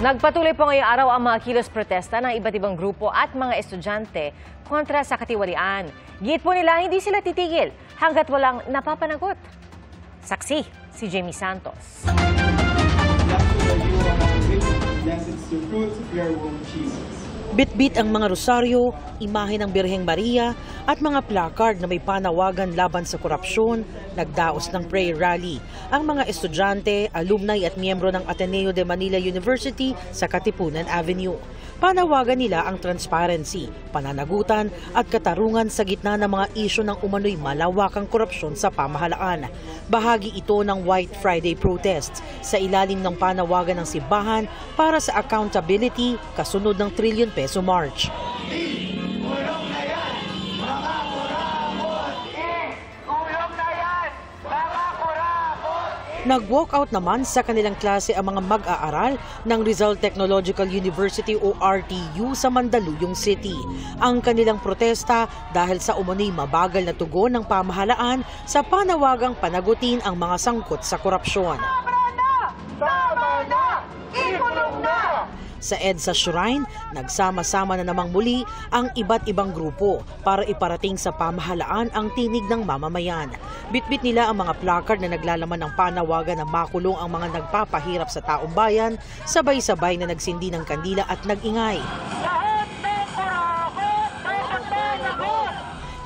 Nagpatuloy po ngayong araw ang mga kilos protesta ng iba't ibang grupo at mga estudyante kontra sa katiwalian. Giit po nila hindi sila titigil hanggat walang napapanagot. Saksi si Jamie Santos. Bitbit ang mga rosaryo, imahe ng Birheng Maria at mga placard na may panawagan laban sa korupsyon, nagdaos ng prayer rally. Ang mga estudyante, alumni at miyembro ng Ateneo de Manila University sa Katipunan Avenue. Panawagan nila ang transparency, pananagutan at katarungan sa gitna ng mga isyu ng umano'y malawakang korupsyon sa pamahalaan. Bahagi ito ng White Friday protests sa ilalim ng panawagan ng simbahan para sa accountability kasunod ng trillion peso march. Nag-walkout naman sa kanilang klase ang mga mag-aaral ng Rizal Technological University o RTU sa Mandaluyong City. Ang kanilang protesta dahil sa umunoy mabagal na tugon ng pamahalaan sa panawagang panagutin ang mga sangkot sa korupsyon. Sa EDSA Shrine, nagsama-sama na namang muli ang iba't ibang grupo para iparating sa pamahalaan ang tinig ng mamamayan. Bitbit nila ang mga placard na naglalaman ng panawagan na makulong ang mga nagpapahirap sa taong bayan, sabay-sabay na nagsindi ng kandila at nag-ingay.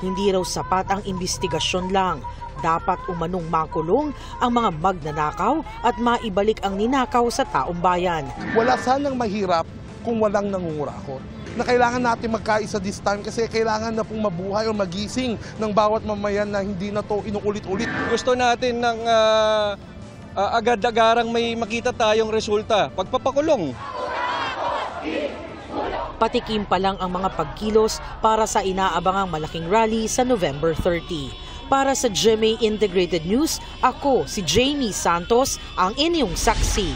Hindi raw sapat ang imbestigasyon lang. Dapat umanong makulong ang mga magnanakaw at maibalik ang ninakaw sa taong bayan. Wala sanang mahirap kung walang nangungurakot. Na kailangan natin magkaisa this time kasi kailangan na pong mabuhay o magising ng bawat mamayan na hindi na to inuulit-ulit. Gusto natin ng agad-agarang may makita tayong resulta. Pagpapakulong. Patikim pa lang ang mga pagkilos para sa inaabangang malaking rally sa November 30. Para sa GMA Integrated News, ako si Jamie Santos, ang inyong saksi.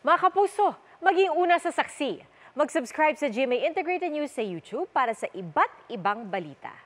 Mga kapuso, maging una sa saksi. Mag-subscribe sa GMA Integrated News sa YouTube para sa iba't ibang balita.